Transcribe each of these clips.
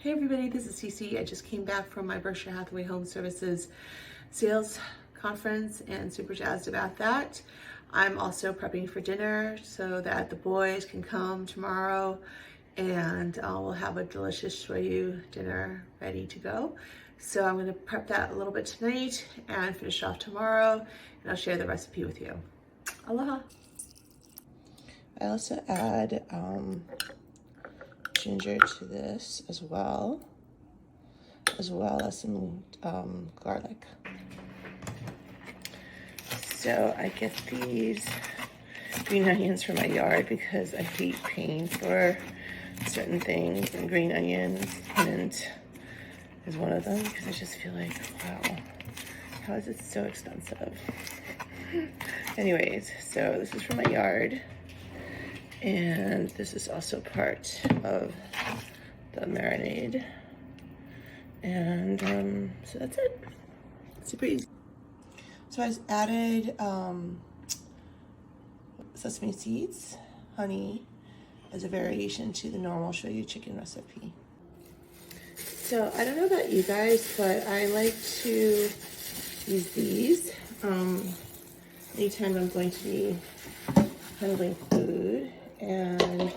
Hey everybody, this is Cece. I just came back from my Berkshire Hathaway Home Services Sales Conference and super jazzed about that. I'm also prepping for dinner so that the boys can come tomorrow and we'll have a delicious shoyu dinner ready to go. So I'm going to prep that a little bit tonight and finish off tomorrow, and I'll share the recipe with you. Aloha! I also add ginger to this as well as some garlic. So I get these green onions from my yard because I hate paying for certain things, and green onions mint is one of them because I just feel like, wow, how is it so expensive? Anyways, so this is from my yard. And this is also part of the marinade. And so that's it. Super easy. So I added sesame seeds, honey, as a variation to the normal Shoyu Chicken Recipe. So I don't know about you guys, but I like to use these anytime I'm going to be handling food. And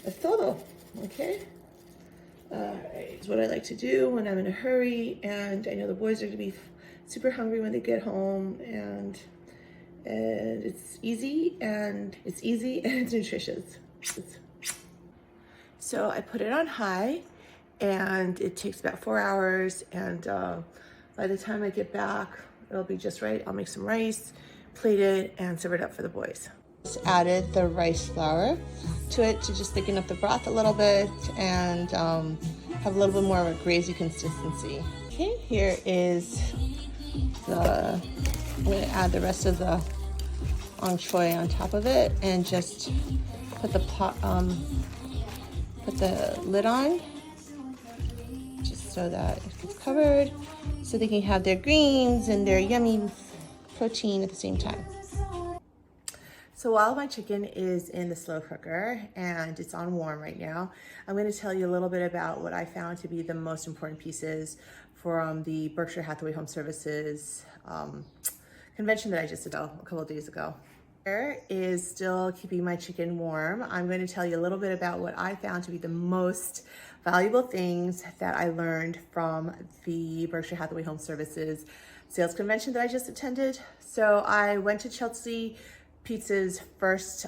that's todo, okay? It's what I like to do when I'm in a hurry, and I know the boys are gonna be super hungry when they get home, and it's easy and it's nutritious. So I put it on high, and it takes about 4 hours, and by the time I get back, it'll be just right. I'll make some rice, plate it, and serve it up for the boys. Just added the rice flour to it to just thicken up the broth a little bit and have a little bit more of a gravy consistency. Okay, here is I'm gonna add the rest of the ong choy on top of it and just put the lid on just so that it gets covered so they can have their greens and their yummy protein at the same time. So while my chicken is in the slow cooker and it's on warm right now, I'm going to tell you a little bit about what I found to be the most important pieces from the Berkshire Hathaway Home Services convention that I just did a couple of days ago. Here is still keeping my chicken warm. I'm going to tell you a little bit about what I found to be the most valuable things that I learned from the Berkshire Hathaway Home Services sales convention that I just attended. So I went to Chelsea Pizza's first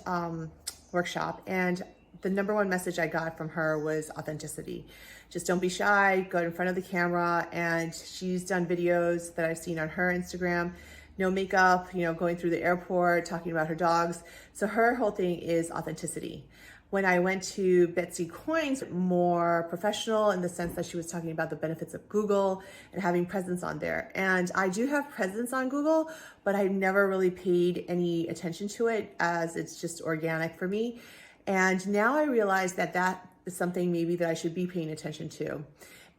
workshop, and the number one message I got from her was authenticity. Just don't be shy, go in front of the camera. And she's done videos that I've seen on her Instagram, no makeup, going through the airport, talking about her dogs. So her whole thing is authenticity. When I went to Betsy Coyne's, more professional in the sense that she was talking about the benefits of Google and having presence on there. And I do have presence on Google, but I never really paid any attention to it as it's just organic for me. And now I realize that that is something maybe that I should be paying attention to.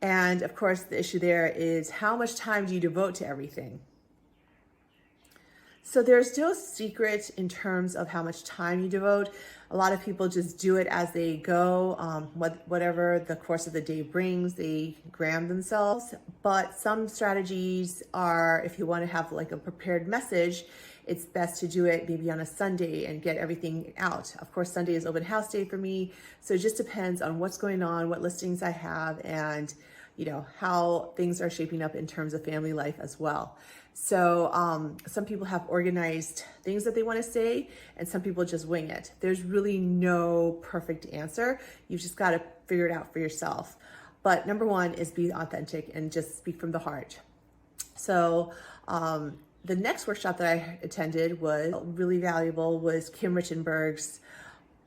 And of course, the issue there is how much time do you devote to everything? So there's no secret in terms of how much time you devote. A lot of people just do it as they go, whatever the course of the day brings, they gram themselves. But some strategies are, if you want to have like a prepared message, it's best to do it maybe on a Sunday and get everything out. Of course, Sunday is open house day for me. So it just depends on what's going on, what listings I have, and how things are shaping up in terms of family life as well. So some people have organized things that they want to say, and some people just wing it. There's really no perfect answer. You've just got to figure it out for yourself. But number one is be authentic and just speak from the heart. So the next workshop that I attended was really valuable, was Kim Richenberg's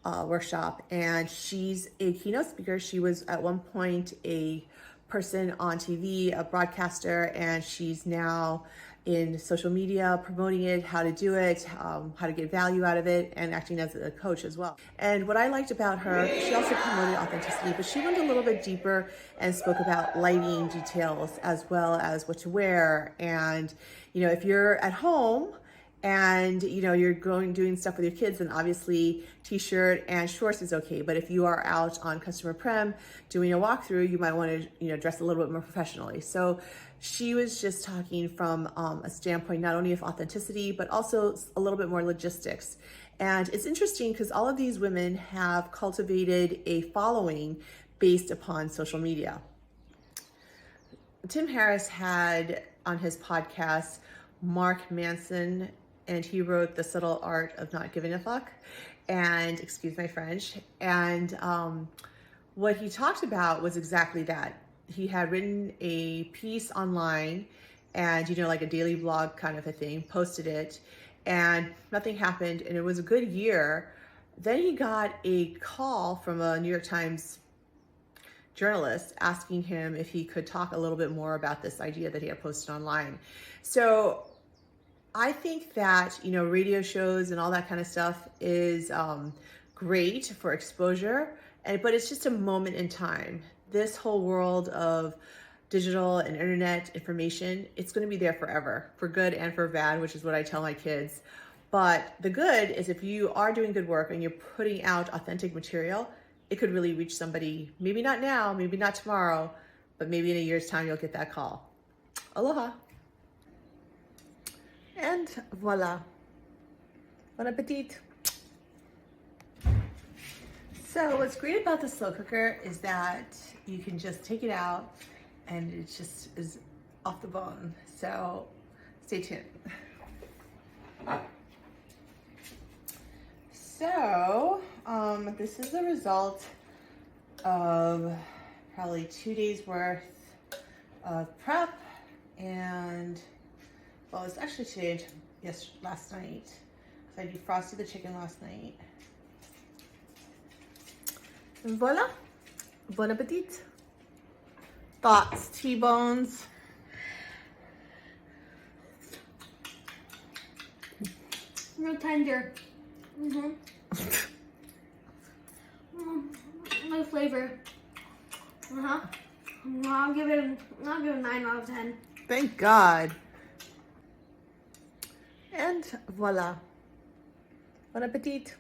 workshop. And she's a keynote speaker. She was at one point a person on TV, a broadcaster, and she's now in social media, promoting it, how to do it, how to get value out of it, and acting as a coach as well. And what I liked about her, she also promoted authenticity, but she went a little bit deeper and spoke about lighting details as well as what to wear. And, if you're at home and you know you're doing stuff with your kids, then obviously t-shirt and shorts is okay. But if you are out on customer prem doing a walkthrough, you might want to dress a little bit more professionally. So she was just talking from a standpoint not only of authenticity but also a little bit more logistics. And it's interesting because all of these women have cultivated a following based upon social media. Tim Harris had on his podcast Mark Manson, and he wrote The Subtle Art of Not Giving a Fuck, and excuse my French. And what he talked about was exactly that. He had written a piece online and, like a daily blog kind of a thing, posted it, and nothing happened, and it was a good year. Then he got a call from a New York Times journalist asking him if he could talk a little bit more about this idea that he had posted online. So I think that, radio shows and all that kind of stuff is great for exposure, but it's just a moment in time. This whole world of digital and internet information, it's going to be there forever, for good and for bad, which is what I tell my kids. But the good is if you are doing good work and you're putting out authentic material, it could really reach somebody, maybe not now, maybe not tomorrow, but maybe in a year's time, you'll get that call. Aloha. And voila. Bon appetit. So what's great about the slow cooker is that you can just take it out and it just is off the bone. So stay tuned. So this is the result of probably 2 days worth of prep, and well, it's actually today and last night. So I defrosted the chicken last night. And voila, bon appetit. Thoughts, T-bones. Real tender. Nice flavor. I'll give it a 9 out of 10. Thank God. And voila. Bon appetit.